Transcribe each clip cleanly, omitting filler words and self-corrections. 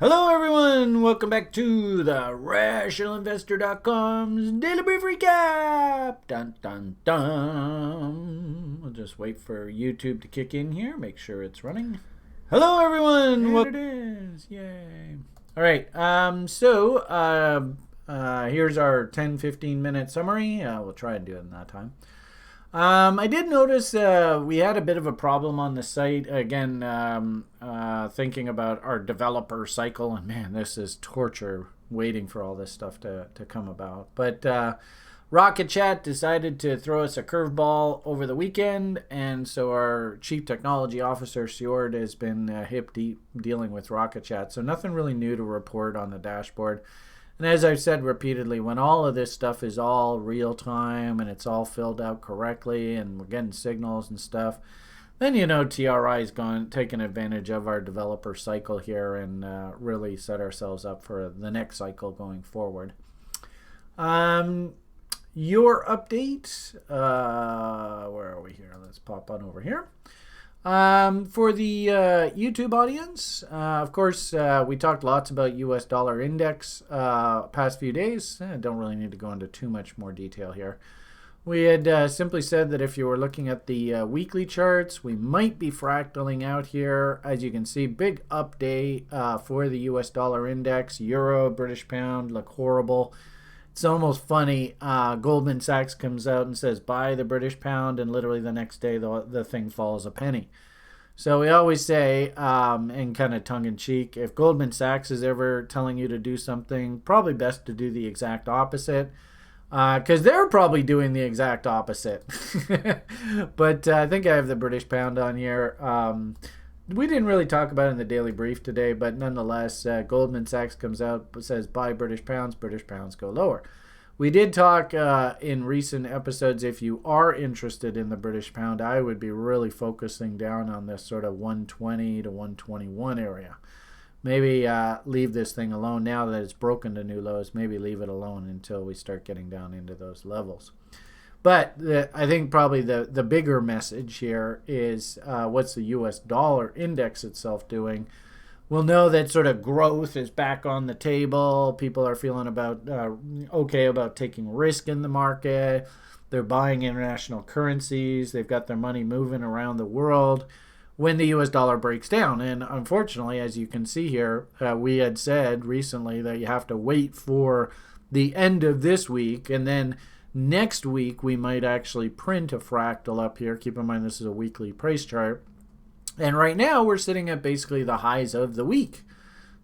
Hello, everyone. Welcome back to the RationalInvestor.com's Daily Brief Recap. Dun dun dun. We'll just wait for YouTube to kick in here. Make sure it's running. Hello, everyone. And it is. Yay. All right. Here's our 10-15 minute summary. We'll try and do it in that time. I did notice we had a bit of a problem on the site. Again, thinking about our developer cycle. And man, this is torture waiting for all this stuff to come about. But Rocket Chat decided to throw us a curveball over the weekend. And so our Chief Technology Officer, Sjord, has been hip deep dealing with Rocket Chat. So nothing really new to report on the dashboard. And as I've said repeatedly, when all of this stuff is all real time and it's all filled out correctly and we're getting signals and stuff, then you know TRI is taking advantage of our developer cycle here and really set ourselves up for the next cycle going forward. Your update, where are we here? Let's pop on over here. For the YouTube audience, of course, we talked lots about US dollar index past few days. I don't really need to go into too much more detail here. We had simply said that if you were looking at the weekly charts, we might be fractaling out here. As you can see, big up day for the US dollar index. Euro, British pound look horrible. It's almost funny. Goldman Sachs comes out and says, buy the British pound, and literally the next day the thing falls a penny. So we always say, in kind of tongue-in-cheek, if Goldman Sachs is ever telling you to do something, probably best to do the exact opposite, because they're probably doing the exact opposite. But I think I have the British pound on here. We didn't really talk about it in the daily brief today, but nonetheless, Goldman Sachs comes out and says buy British pounds go lower. We did talk in recent episodes, if you are interested in the British pound, I would be really focusing down on this sort of 120 to 121 area. Maybe leave this thing alone now that it's broken to new lows. Maybe leave it alone until we start getting down into those levels. But I think probably the bigger message here is what's the US dollar index itself doing. We'll know that sort of growth is back on the table. People are feeling okay about taking risk in the market. They're buying international currencies. They've got their money moving around the world when the US dollar breaks down. And unfortunately, as you can see here, we had said recently that you have to wait for the end of this week, and then next week, we might actually print a fractal up here. Keep in mind, this is a weekly price chart. And right now, we're sitting at basically the highs of the week.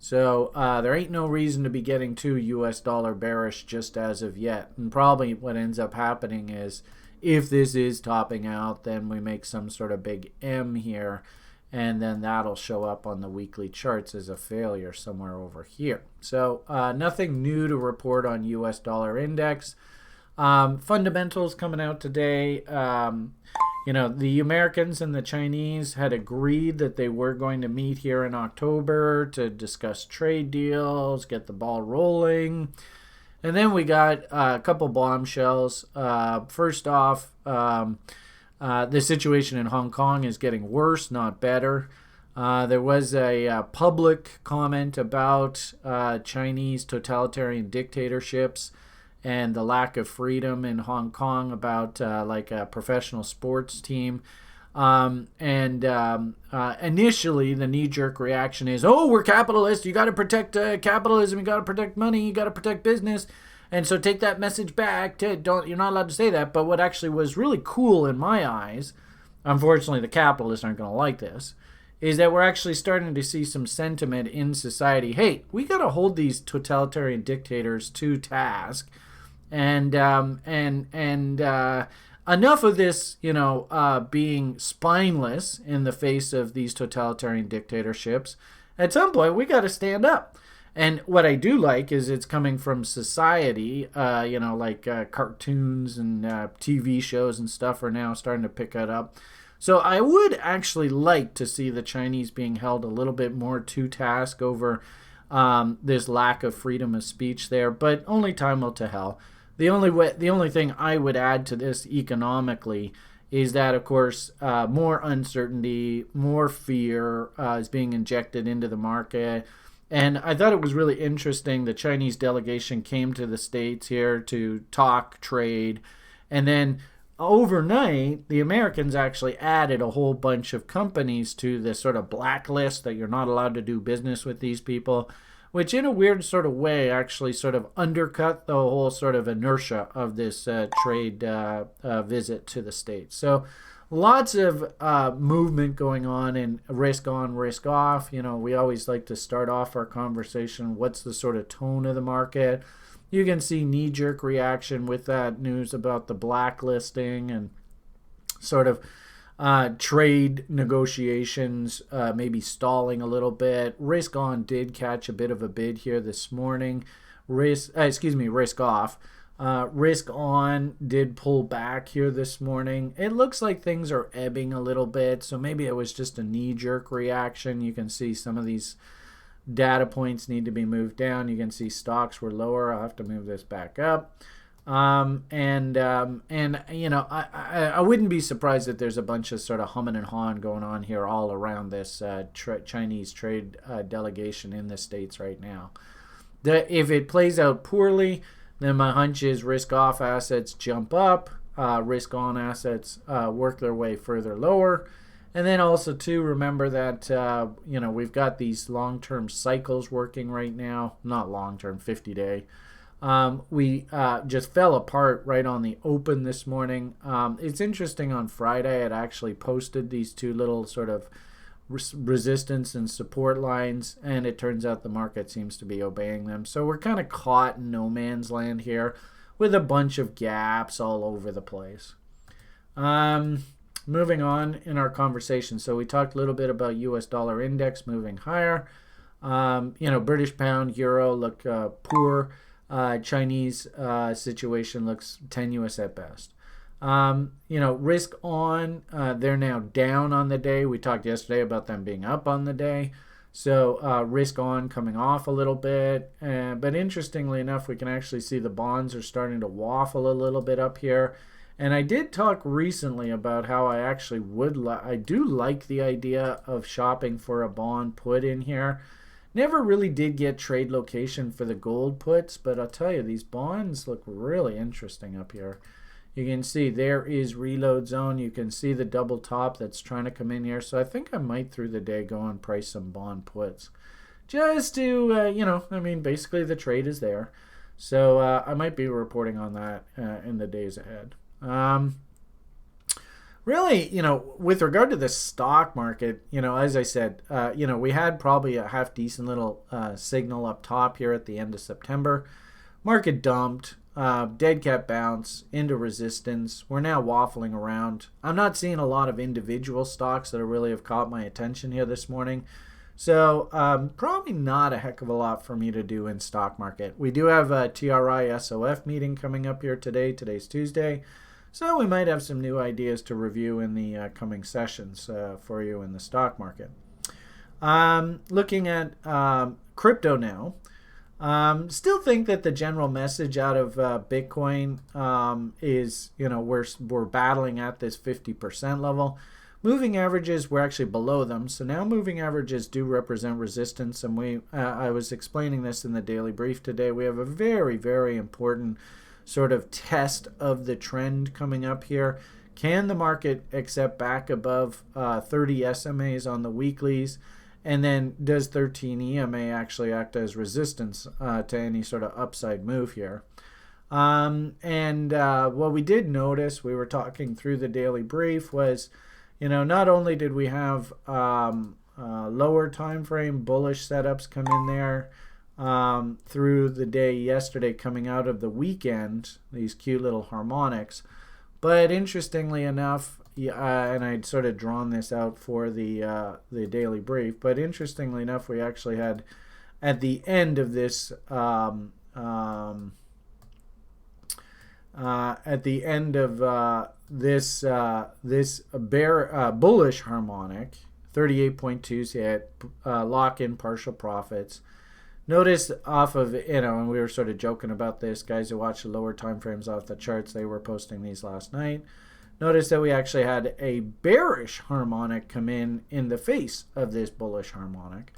So there ain't no reason to be getting too US dollar bearish just as of yet. And probably what ends up happening is if this is topping out, then we make some sort of big M here. And then that'll show up on the weekly charts as a failure somewhere over here. So nothing new to report on US dollar index. Fundamentals coming out today. The Americans and the Chinese had agreed that they were going to meet here in October to discuss trade deals, get the ball rolling. And then we got a couple bombshells. First off, the situation in Hong Kong is getting worse, not better. There was a public comment about Chinese totalitarian dictatorships and the lack of freedom in Hong Kong about like a professional sports team. Initially, the knee-jerk reaction is, oh, we're capitalists. You got to protect capitalism. You got to protect money. You got to protect business. And so take that message back. You're not allowed to say that. But what actually was really cool in my eyes, unfortunately the capitalists aren't going to like this, is that we're actually starting to see some sentiment in society. Hey, we got to hold these totalitarian dictators to task. And enough of this, being spineless in the face of these totalitarian dictatorships. At some point, we got to stand up. And what I do like is it's coming from society, cartoons and TV shows and stuff are now starting to pick that up. So I would actually like to see the Chinese being held a little bit more to task over this lack of freedom of speech there, but only time will tell. The only thing I would add to this economically is that, of course, more uncertainty, more fear is being injected into the market. And I thought it was really interesting. The Chinese delegation came to the States here to talk trade. And then overnight, the Americans actually added a whole bunch of companies to this sort of blacklist that you're not allowed to do business with these people, which in a weird sort of way actually sort of undercut the whole sort of inertia of this trade visit to the States. So lots of movement going on risk off. You know, we always like to start off our conversation. What's the sort of tone of the market? You can see knee-jerk reaction with that news about the blacklisting and sort of trade negotiations maybe stalling a little bit. Risk on did catch a bit of a bid here this morning. Risk off. Risk on did pull back here this morning. It looks like things are ebbing a little bit, so maybe it was just a knee-jerk reaction. You can see some of these data points need to be moved down. You can see stocks were lower. I'll have to move this back up. And you know, I wouldn't be surprised if there's a bunch of sort of humming and hawing going on here all around this Chinese trade delegation in the States right now. If it plays out poorly, then my hunch is risk-off assets jump up, risk-on assets work their way further lower. And then also, too, remember that, you know, we've got these long-term cycles working right now. Not long-term, 50-day. We just fell apart right on the open this morning. It's interesting, on Friday, it actually posted these two little sort of resistance and support lines, and it turns out the market seems to be obeying them. So we're kind of caught in no man's land here with a bunch of gaps all over the place. Moving on in our conversation. So we talked a little bit about US dollar index moving higher. You know, British pound, euro look poor. Chinese situation looks tenuous at best. You know, risk on, they're now down on the day. We talked yesterday about them being up on the day. So risk on coming off a little bit. But interestingly enough, we can actually see the bonds are starting to waffle a little bit up here. And I did talk recently about how I actually I do like the idea of shopping for a bond put in here. Never really did get trade location for the gold puts, but I'll tell you, these bonds look really interesting up here. You can see there is reload zone. You can see the double top that's trying to come in here. So I think I might through the day go and price some bond puts. Just to, you know, I mean, basically the trade is there. So I might be reporting on that in the days ahead. Really, you know, with regard to the stock market, you know, as I said, you know, we had probably a half decent little signal up top here at the end of September. Market dumped, dead cat bounce into resistance. We're now waffling around. I'm not seeing a lot of individual stocks that really have caught my attention here this morning. So probably not a heck of a lot for me to do in stock market. We do have a TRI SOF meeting coming up here today. Today's Tuesday. So we might have some new ideas to review in the coming sessions for you in the stock market. Looking at crypto now. Still think that the general message out of Bitcoin is, you know, we're battling at this 50% level. Moving averages, we're actually below them. So now moving averages do represent resistance. And I was explaining this in the daily brief today. We have a very, very important sort of test of the trend coming up here. Can the market accept back above 30 SMAs on the weeklies? And then does 13 EMA actually act as resistance to any sort of upside move here? What we did notice, we were talking through the daily brief, was, you know, not only did we have lower time frame bullish setups come in there through the day yesterday coming out of the weekend, these cute little harmonics, but interestingly enough, and I'd sort of drawn this out for the daily brief, but interestingly enough, we actually had at the end of this this bullish harmonic, 38.2's hit, lock in partial profits. Notice off of, you know, and we were sort of joking about this, guys who watch the lower time frames off the charts, they were posting these last night. Notice that we actually had a bearish harmonic come in the face of this bullish harmonic.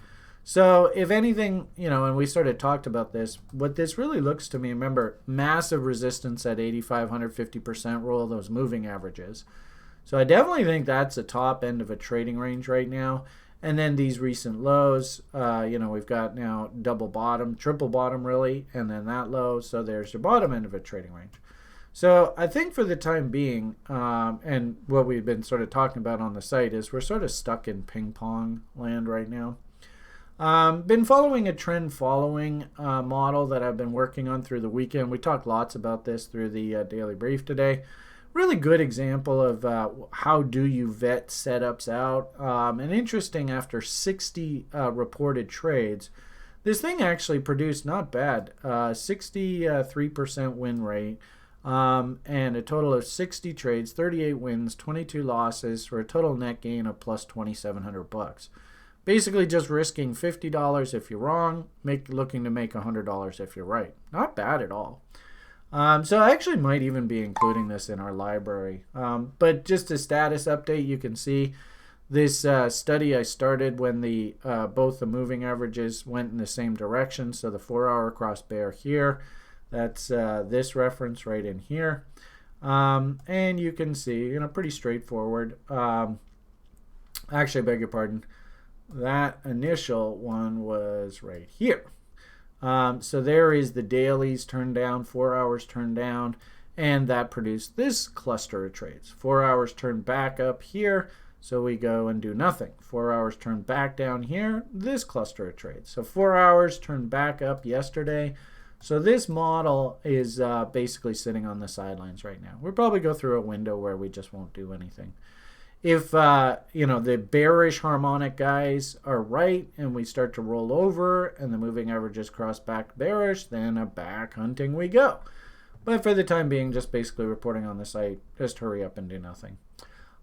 So if anything, and we sort of talked about this, what this really looks to me, remember, massive resistance at 85, 150% roll, those moving averages. So I definitely think that's the top end of a trading range right now. And then these recent lows, we've got now double bottom, triple bottom really, and then that low. So there's your bottom end of a trading range. So I think for the time being, and what we've been sort of talking about on the site is we're sort of stuck in ping pong land right now. Been following a trend following model that I've been working on through the weekend. We talked lots about this through the daily brief today. Really good example of how do you vet setups out. And interesting, after 60 reported trades, this thing actually produced not bad, 63% win rate, and a total of 60 trades, 38 wins, 22 losses, for a total net gain of plus $2,700. Basically just risking $50 if you're wrong, looking to make $100 if you're right. Not bad at all. So I actually might even be including this in our library. But just a status update, you can see this study I started when both the moving averages went in the same direction. So the 4-hour cross bear here, that's this reference right in here. And you can see, pretty straightforward. Actually, I beg your pardon. That initial one was right here. So there is the dailies turned down, 4 hours turned down, and that produced this cluster of trades. 4 hours turned back up here, so we go and do nothing. 4 hours turned back down here, this cluster of trades. So 4 hours turned back up yesterday. So this model is basically sitting on the sidelines right now. We'll probably go through a window where we just won't do anything. If the bearish harmonic guys are right and we start to roll over and the moving averages cross back bearish, then a back hunting we go. But for the time being, just basically reporting on the site, just hurry up and do nothing.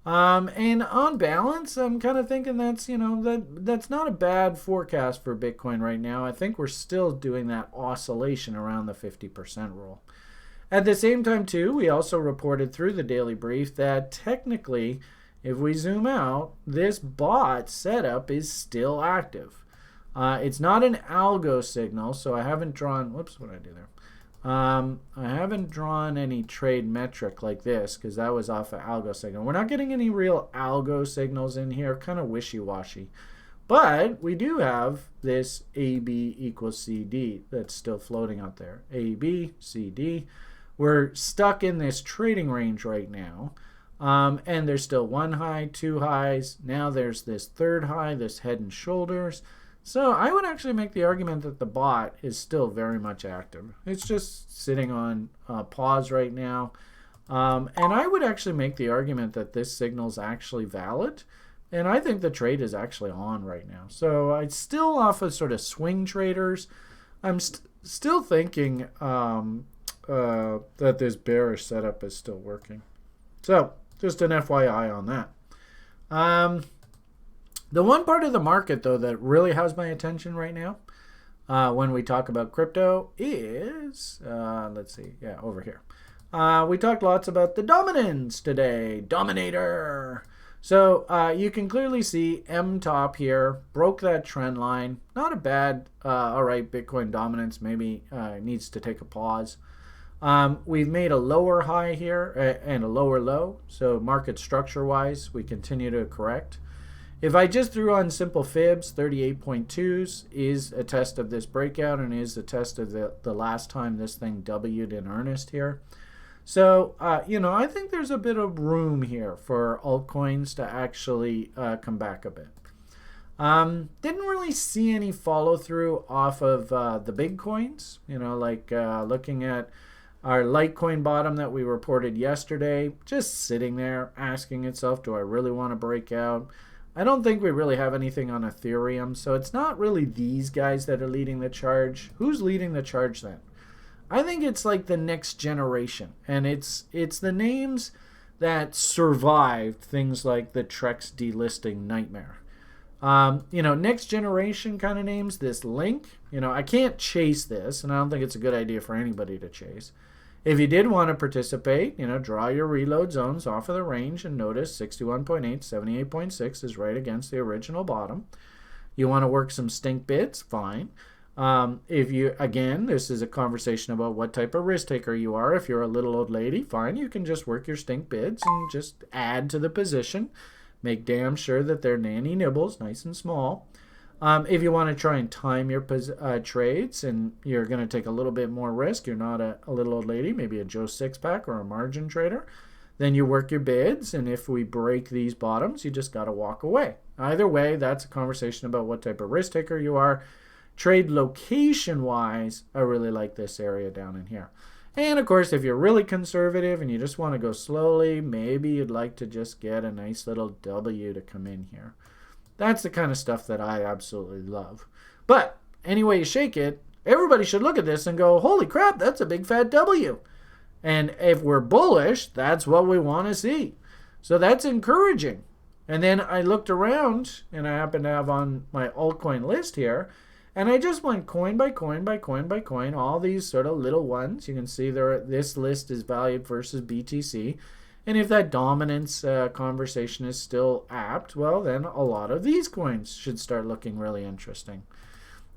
And on balance, I'm kind of thinking that's not a bad forecast for Bitcoin right now. I think we're still doing that oscillation around the 50% rule. At the same time, too, we also reported through the daily brief that technically, if we zoom out, this bot setup is still active. It's not an algo signal, so I haven't drawn, whoops, what did I do there? I haven't drawn any trade metric like this because that was off an algo signal. We're not getting any real algo signals in here, kind of wishy-washy. But we do have this AB equals CD that's still floating out there. AB, CD. We're stuck in this trading range right now. And there's still one high, two highs. Now there's this third high, this head and shoulders. So I would actually make the argument that the bot is still very much active. It's just sitting on pause right now. And I would actually make the argument that this signal is actually valid. And I think the trade is actually on right now. So I'd still off of sort of swing traders. I'm still thinking that this bearish setup is still working. So just an FYI on that. The one part of the market, though, that really has my attention right now when we talk about crypto is, let's see, yeah, over here. We talked lots about the dominance today, dominator. So you can clearly see M top here, broke that trend line. Not a bad, all right, Bitcoin dominance maybe needs to take a pause. We've made a lower high here and a lower low. So market structure-wise, we continue to correct. If I just threw on simple fibs, 38.2s is a test of this breakout and is a test of the last time this thing W'd in earnest here. So, I think there's a bit of room here for altcoins to actually come back a bit. Didn't really see any follow through off of the big coins, looking at our Litecoin bottom that we reported yesterday, just sitting there asking itself, do I really want to break out? I don't think we really have anything on Ethereum, so it's not really these guys that are leading the charge. Who's leading the charge then? I think it's like the next generation, and it's the names that survived things like the Trex delisting nightmare. Next generation kind of names, this Link, I can't chase this, and I don't think it's a good idea for anybody to chase. If you did want to participate, draw your reload zones off of the range and notice 61.8, 78.6 is right against the original bottom. You want to work some stink bids, fine. If you, again, this is a conversation about what type of risk taker you are. If you're a little old lady, fine, you can just work your stink bids and just add to the position. Make damn sure that they're nanny nibbles, nice and small. If you want to try and time your trades and you're going to take a little bit more risk, you're not a little old lady, maybe a Joe Six-Pack or a margin trader, then you work your bids, and if we break these bottoms, you just got to walk away. Either way, that's a conversation about what type of risk taker you are. Trade location-wise, I really like this area down in here. And of course, if you're really conservative and you just want to go slowly, maybe you'd like to just get a nice little W to come in here. That's the kind of stuff that I absolutely love. But anyway you shake it, everybody should look at this and go, holy crap, that's a big fat W. And if we're bullish, that's what we want to see. So that's encouraging. And then I looked around, and I happen to have on my altcoin list here, and I just went coin by coin by coin by coin, all these sort of little ones. You can see there, this list is valued versus BTC. And if that dominance conversation is still apt, well, then a lot of these coins should start looking really interesting.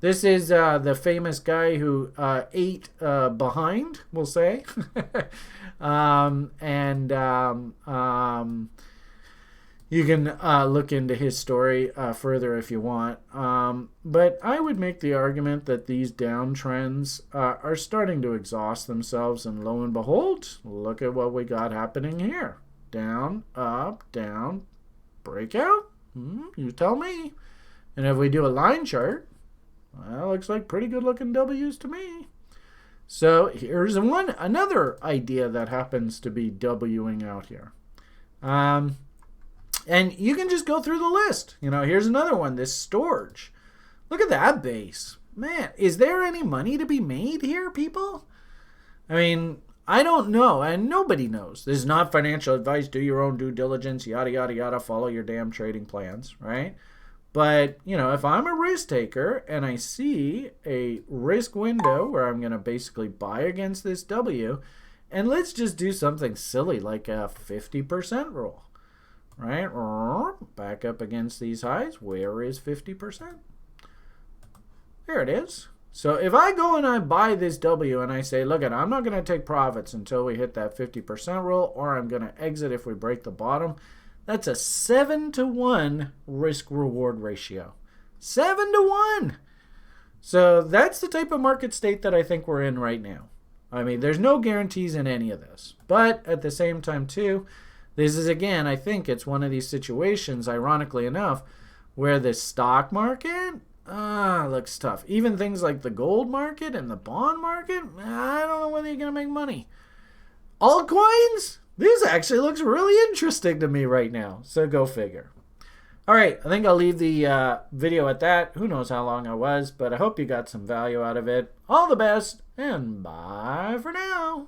This is the famous guy who ate behind, we'll say. You can look into his story further if you want. But I would make the argument that these downtrends are starting to exhaust themselves. And lo and behold, look at what we got happening here. Down, up, down, breakout. You tell me. And if we do a line chart, well, looks like pretty good looking W's to me. So here's another idea that happens to be Wing out here. And you can just go through the list. You know, here's another one, this storage. Look at that base. Man, is there any money to be made here, people? I mean, I don't know, and nobody knows. This is not financial advice. Do your own due diligence, yada, yada, yada. Follow your damn trading plans, right? But, you know, if I'm a risk taker and I see a risk window where I'm going to basically buy against this W, and let's just do something silly like a 50% rule, right? Back up against these highs. Where is 50%? There it is. So if I go and I buy this W and I say, look, I'm not going to take profits until we hit that 50% rule, or I'm going to exit if we break the bottom. That's a 7-to-1 risk-reward ratio. 7-to-1! So that's the type of market state that I think we're in right now. I mean, there's no guarantees in any of this. But at the same time, too, this is, again, I think it's one of these situations, ironically enough, where the stock market looks tough. Even things like the gold market and the bond market, I don't know whether you're going to make money. Altcoins? This actually looks really interesting to me right now, so go figure. All right, I think I'll leave the video at that. Who knows how long I was, but I hope you got some value out of it. All the best, and bye for now.